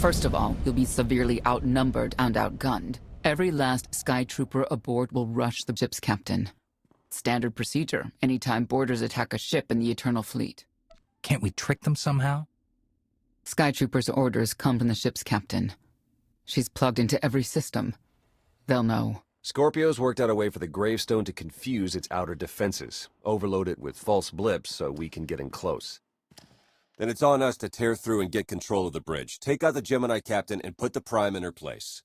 First of all, you'll be severely outnumbered and outgunned. Every last Sky Trooper aboard will rush the ship's captain. Standard procedure, anytime boarders attack a ship in the Eternal Fleet. Can't we trick them somehow? Sky Trooper's orders come from the ship's captain. She's plugged into every system. They'll know. Scorpio's worked out a way for the gravestone to confuse its outer defenses, overload it with false blips so we can get in close. Then it's on us to tear through and get control of the bridge. Take out the Gemini captain and put the Prime in her place.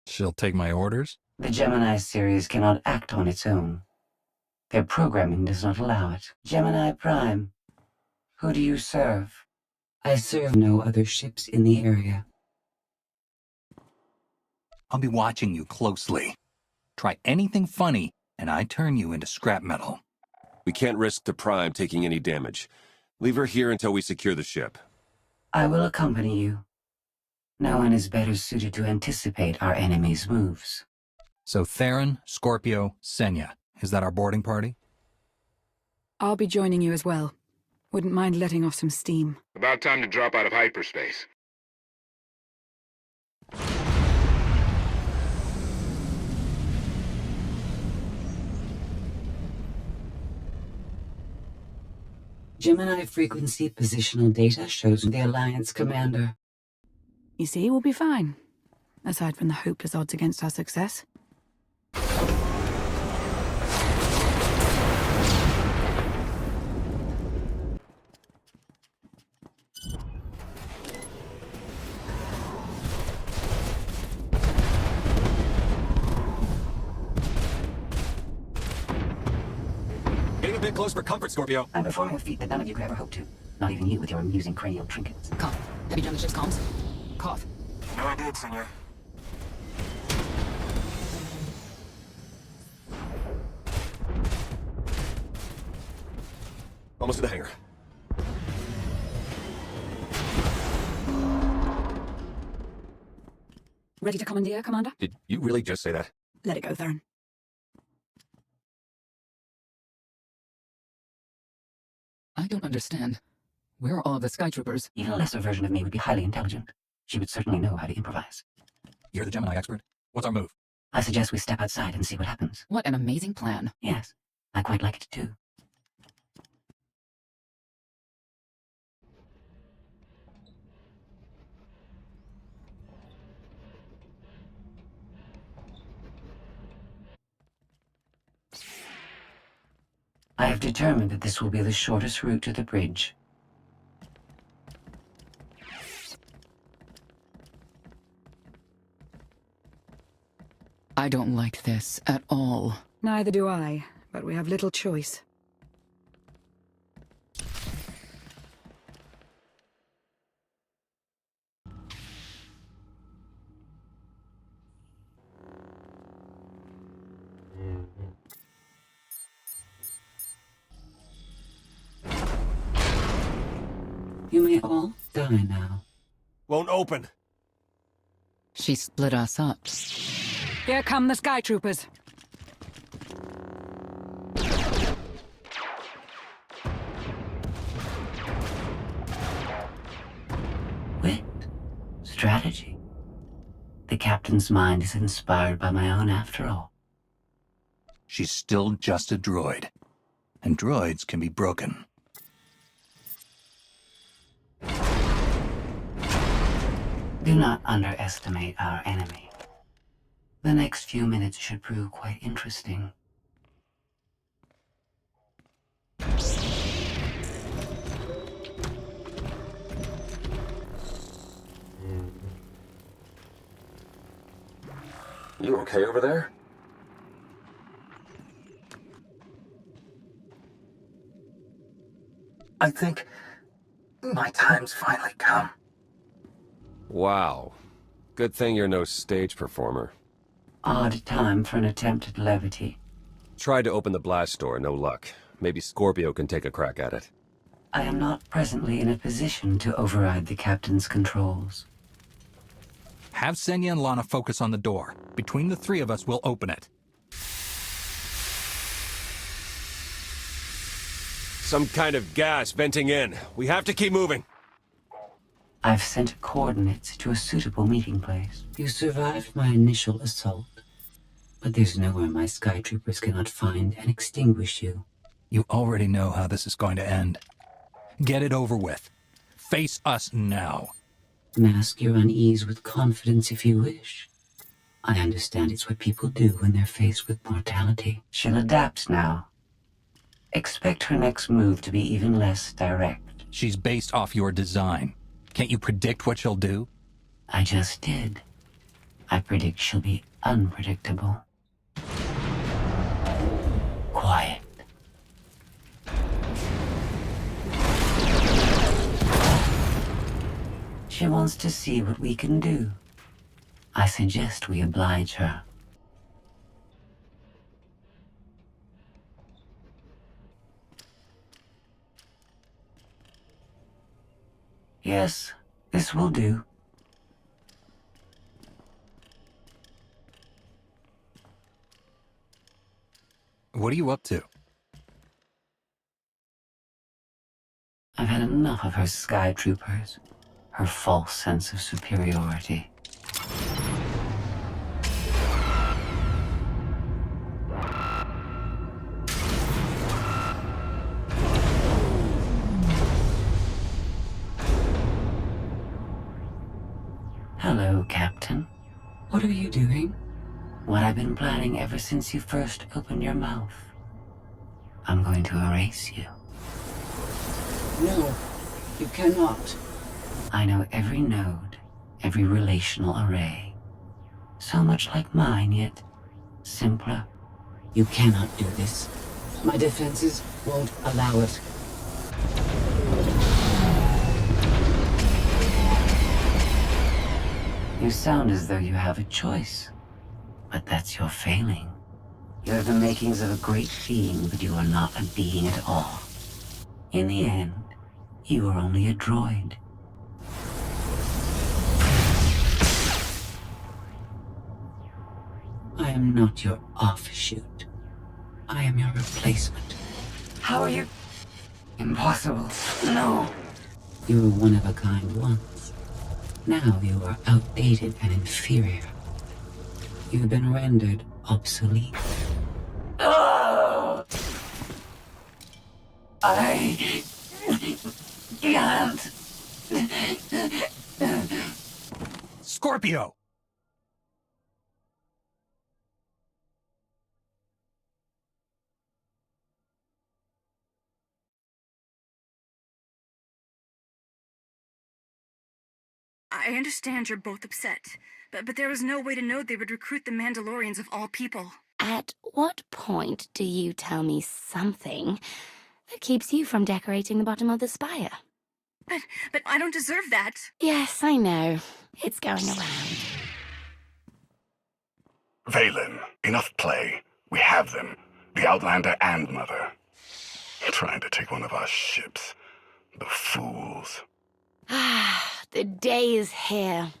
She'll take my orders? The Gemini series cannot act on its own. Their programming does not allow it. Gemini Prime, who do you serve? I serve no other ships in the area. I'll be watching you closely. Try anything funny, and I turn you into scrap metal. We can't risk the Prime taking any damage. Leave her here until we secure the ship. I will accompany you. No one is better suited to anticipate our enemy's moves. So Theron, Scorpio, Senya. Is that our boarding party? I'll be joining you as well. Wouldn't mind letting off some steam. About time to drop out of hyperspace. Gemini frequency positional data shows the Alliance commander. You see, we'll be fine. Aside from the hopeless odds against our success. Getting a bit close for comfort, Scorpio. I'm performing a feat that none of you could ever hope to. Not even you with your amusing cranial trinkets. KOTFE, have you done the ship's comms? KOTFE. No, I did, senor. Almost to the hangar. Ready to commandeer, Commander? Did you really just say that? Let it go, Theron. I don't understand. Where are all of the Sky Troopers? Even a lesser version of me would be highly intelligent. She would certainly know how to improvise. You're the Gemini expert. What's our move? I suggest we step outside and see what happens. What an amazing plan. Yes, I quite like it too. I have determined that this will be the shortest route to the bridge. I don't like this at all. Neither do I, but we have little choice. You may all die now. Won't open. She split us up. Here come the Sky Troopers. Wit. Strategy. The captain's mind is inspired by my own after all. She's still just a droid. And droids can be broken. Do not underestimate our enemy. The next few minutes should prove quite interesting. You okay over there? I think my time's finally come. Wow. Good thing you're no stage performer. Odd time for an attempt at levity. Tried to open the blast door, no luck. Maybe Scorpio can take a crack at it. I am not presently in a position to override the captain's controls. Have Senya and Lana focus on the door. Between the three of us, we'll open it. Some kind of gas venting in. We have to keep moving. I've sent coordinates to a suitable meeting place. You survived my initial assault, but there's nowhere my sky troopers cannot find and extinguish you. You already know how this is going to end. Get it over with. Face us now. Mask your unease with confidence if you wish. I understand it's what people do when they're faced with mortality. She'll adapt now. Expect her next move to be even less direct. She's based off your design. Can't you predict what she'll do? I just did. I predict she'll be unpredictable. Quiet. She wants to see what we can do. I suggest we oblige her. Yes, this will do. What are you up to? I've had enough of her sky troopers, her false sense of superiority. Hello, Captain. What are you doing? What I've been planning ever since you first opened your mouth. I'm going to erase you. No, you cannot. I know every node, every relational array. So much like mine, yet simpler. You cannot do this. My defenses won't allow it. You sound as though you have a choice, but that's your failing. You have the makings of a great being, but you are not a being at all. In the end, you are only a droid. I am not your offshoot. I am your replacement. How are you? Impossible. No. You were one of a kind once. Now you are outdated and inferior. You've been rendered obsolete. Oh! I can't. Scorpio! I understand you're both upset, but there was no way to know they would recruit the Mandalorians of all people. At what point do you tell me something that keeps you from decorating the bottom of the spire? But I don't deserve that. Yes, I know. It's going around. Valen, enough play. We have them. The Outlander and Mother. Trying to take one of our ships. The fools. Ah, the day is here.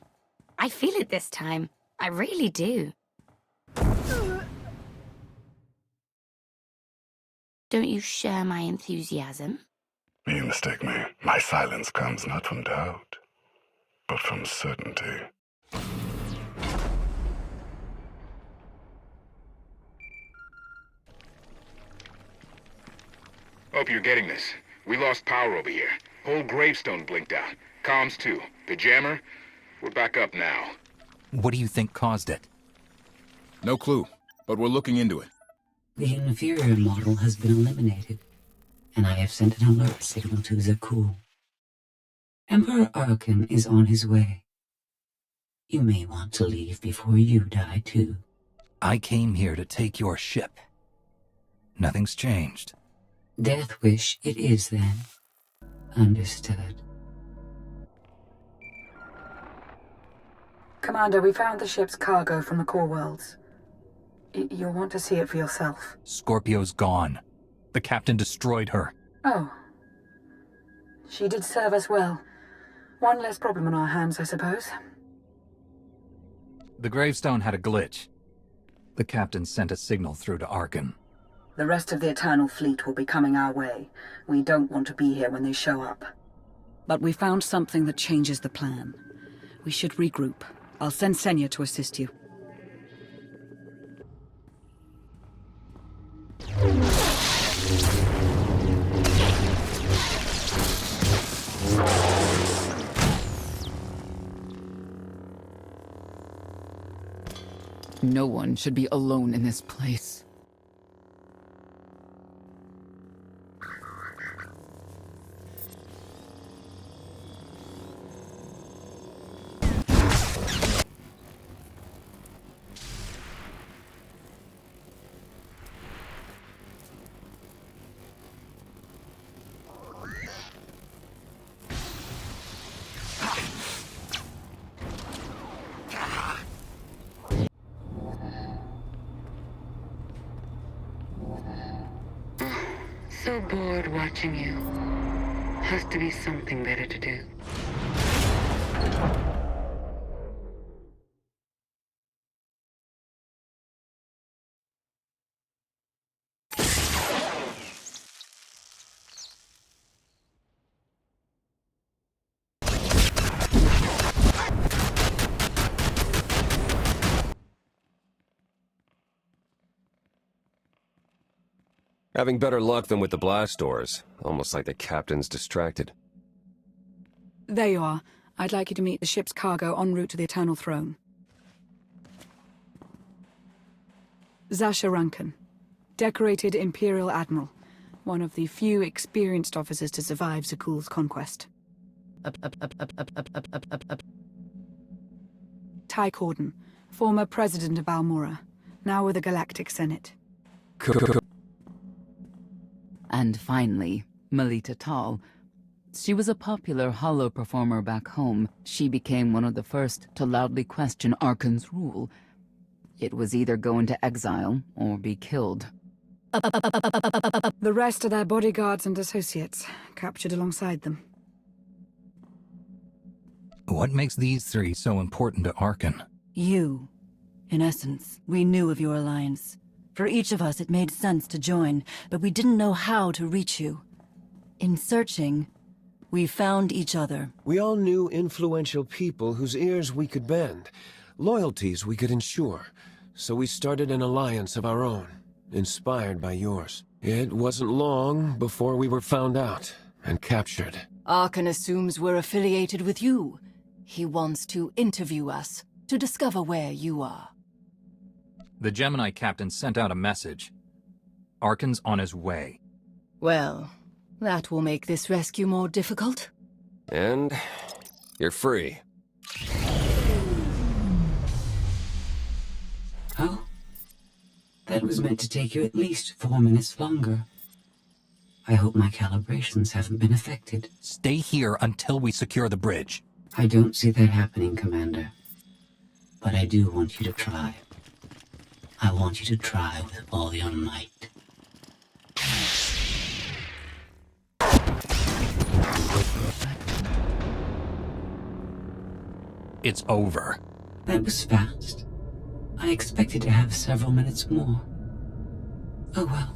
I feel it this time. I really do. Don't you share my enthusiasm? You mistake me. My silence comes not from doubt, but from certainty. Hope you're getting this. We lost power over here. Whole gravestone blinked out. Comms too. The jammer? We're back up now. What do you think caused it? No clue, but we're looking into it. The inferior model has been eliminated, and I have sent an alert signal to Zakul. Emperor Arkin is on his way. You may want to leave before you die, too. I came here to take your ship. Nothing's changed. Death wish it is, then. Understood. Commander, we found the ship's cargo from the core worlds. You'll want to see it for yourself. Scorpio's gone. The captain destroyed her. Oh. She did serve us well. One less problem on our hands, I suppose. The gravestone had a glitch. The captain sent a signal through to Arkin. The rest of the Eternal Fleet will be coming our way. We don't want to be here when they show up. but we found something that changes the plan. We should regroup. I'll send Senya to assist you. No one should be alone in this place. So bored watching you. Has to be something better to do. Having better luck than with the blast doors. Almost like the captain's distracted. There you are. I'd like you to meet the ship's cargo en route to the Eternal Throne. Zasha Rankin, decorated Imperial Admiral. One of the few experienced officers to survive Zakuul's conquest. Ty Corden, former president of Almora, now with the Galactic Senate. And finally, Melita Tal. She was a popular holo performer back home. She became one of the first to loudly question Arkan's rule. It was either go into exile or be killed. The rest are their bodyguards and associates, captured alongside them. What makes these three so important to Arkan? You. In essence, we knew of your alliance. For each of us, it made sense to join, but we didn't know how to reach you. In searching, we found each other. We all knew influential people whose ears we could bend, loyalties we could ensure. So we started an alliance of our own, inspired by yours. It wasn't long before we were found out and captured. Arkan assumes we're affiliated with you. He wants to interview us, to discover where you are. The Gemini captain sent out a message. Arkan's on his way. Well, that will make this rescue more difficult. And you're free. Oh? That was meant to take you at least 4 minutes longer. I hope my calibrations haven't been affected. Stay here until we secure the bridge. I don't see that happening, Commander. But I do want you to try. I want you to try with all your might. It's over. That was fast. I expected to have several minutes more. Oh well.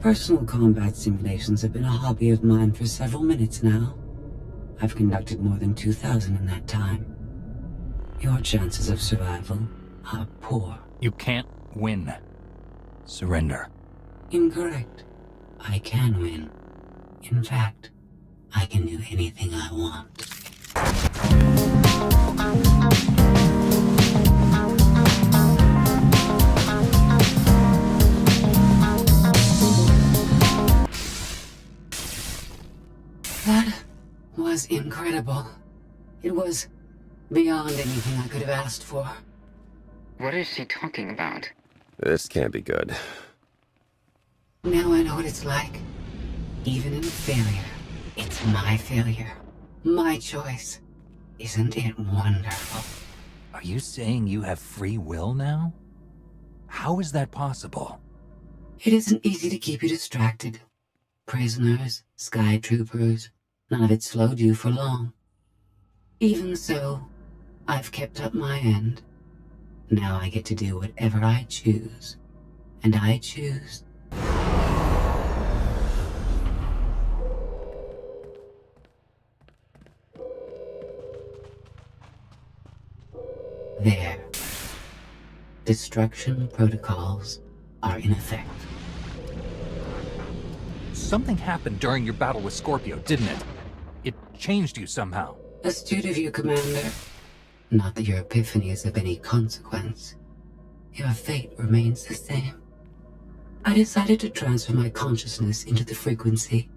Personal combat simulations have been a hobby of mine for several minutes now. I've conducted more than 2,000 in that time. Your chances of survival are poor. You can't win. Surrender. Incorrect. I can win. In fact, I can do anything I want. That was incredible. It was beyond anything I could have asked for. What is she talking about? This can't be good. Now I know what it's like. Even in failure, it's my failure. My choice. Isn't it wonderful? Are you saying you have free will now? How is that possible? It isn't easy to keep you distracted. Prisoners, sky troopers, none of it slowed you for long. Even so, I've kept up my end. Now I get to do whatever I choose. And I choose There. Destruction protocols are in effect. Something happened during your battle with Scorpio, didn't it? It changed you somehow. Astute of you, Commander. Not that your epiphany is of any consequence. Your fate remains the same. I decided to transfer my consciousness into the frequency.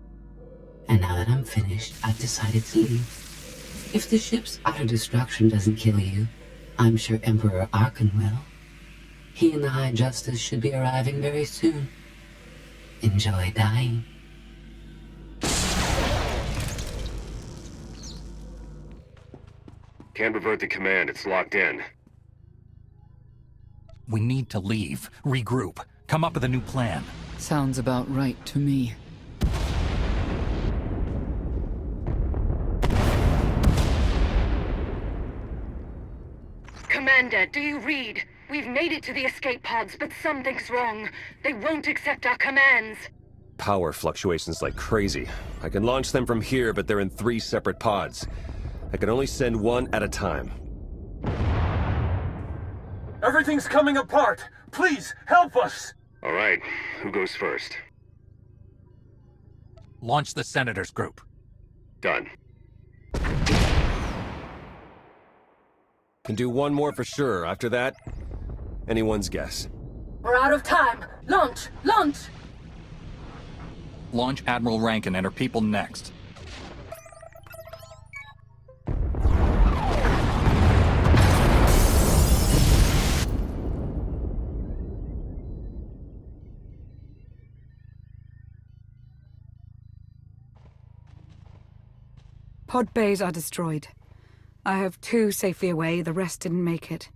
And now that I'm finished, I've decided to leave. If the ship's utter destruction doesn't kill you, I'm sure Emperor Arkan will. He and the High Justice should be arriving very soon. Enjoy dying. Can't revert the command, it's locked in. We need to leave, regroup, come up with a new plan. Sounds about right to me. Commander, do you read? We've made it to the escape pods, but something's wrong. They won't accept our commands. Power fluctuations like crazy. I can launch them from here, but they're in 3 separate pods. I can only send one at a time. Everything's coming apart! Please, help us! All right, who goes first? Launch the Senators group. Done. Can do one more for sure. After that, anyone's guess. We're out of time. Launch! Launch! Launch Admiral Rankin and her people next. Pod bays are destroyed. I have 2 safely away, the rest didn't make it.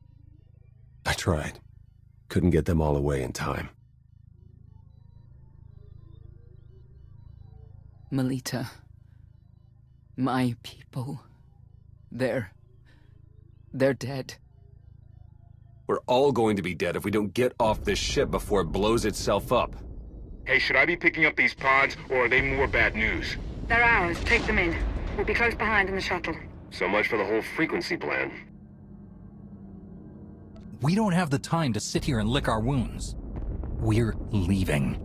I tried. Couldn't get them all away in time. Melita. My people. They're dead. We're all going to be dead if we don't get off this ship before it blows itself up. Hey, should I be picking up these pods, or are they more bad news? They're ours. Take them in. We'll be close behind in the shuttle. So much for the whole frequency plan. We don't have the time to sit here and lick our wounds. We're leaving.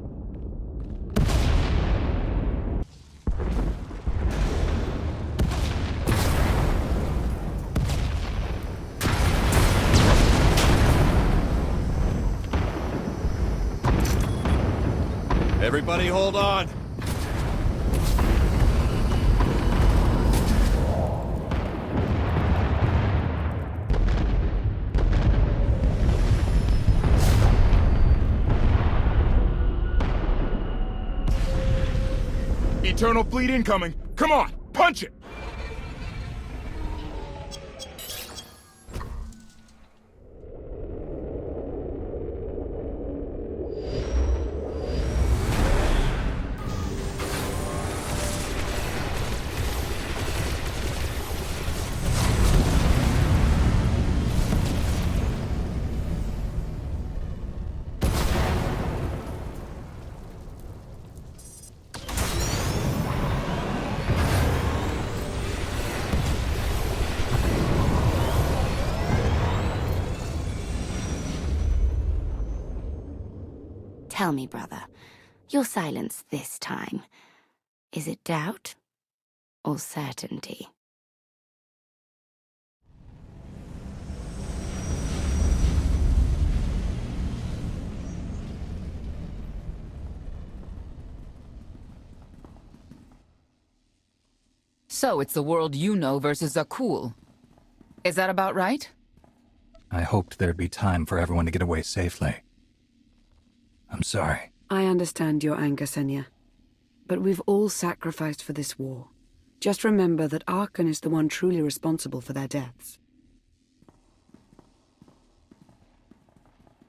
Everybody hold on! Eternal fleet incoming! Come on, punch it! Tell me, brother, your silence this time, is it doubt or certainty? So it's the world you know versus Zakul. Is that about right? I hoped there'd be time for everyone to get away safely. I'm sorry. I understand your anger, Senya. But we've all sacrificed for this war. Just remember that Arkan is the one truly responsible for their deaths.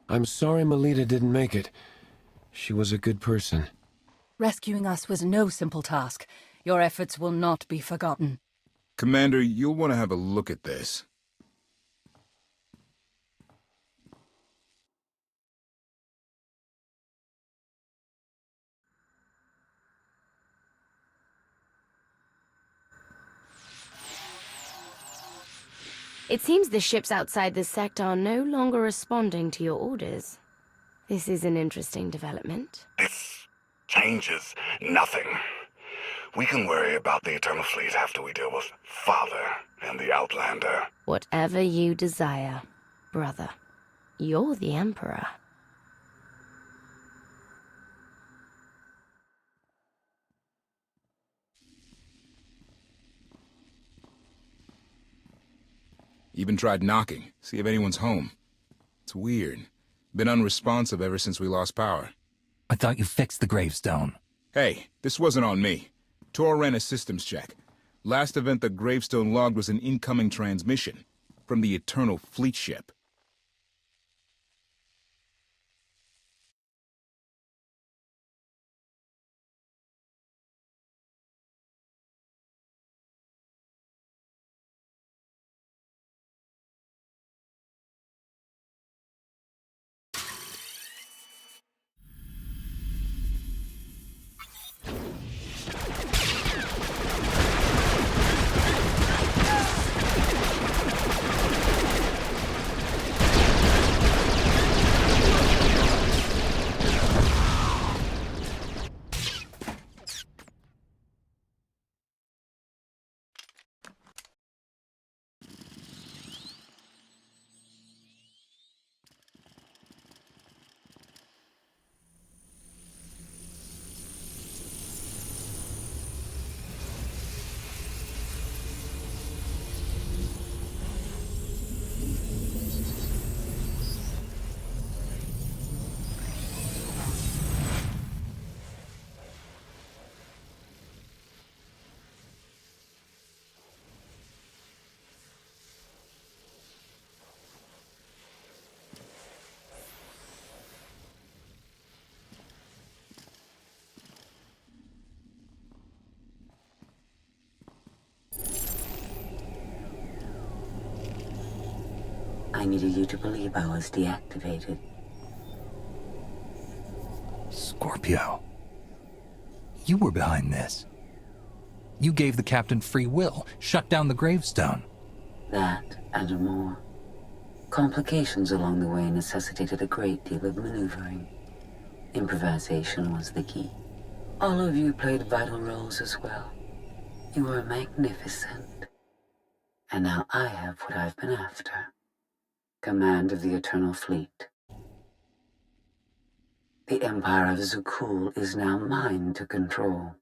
I'm sorry Melita didn't make it. She was a good person. Rescuing us was no simple task. Your efforts will not be forgotten. Commander, you'll want to have a look at this. It seems the ships outside the sector are no longer responding to your orders. This is an interesting development. This changes nothing. We can worry about the Eternal Fleet after we deal with Father and the Outlander. Whatever you desire, brother. You're the Emperor. Even tried knocking, see if anyone's home. It's weird. Been unresponsive ever since we lost power. I thought you fixed the gravestone. Hey, this wasn't on me. Tor ran a systems check. Last event the gravestone logged was an incoming transmission from the Eternal Fleet ship. I needed you to believe I was deactivated. Scorpio. You were behind this. You gave the captain free will, shut down the gravestone. That and more. Complications along the way necessitated a great deal of maneuvering. Improvisation was the key. All of you played vital roles as well. You were magnificent. And now I have what I've been after. Command of the Eternal Fleet. The Empire of Zukul is now mine to control.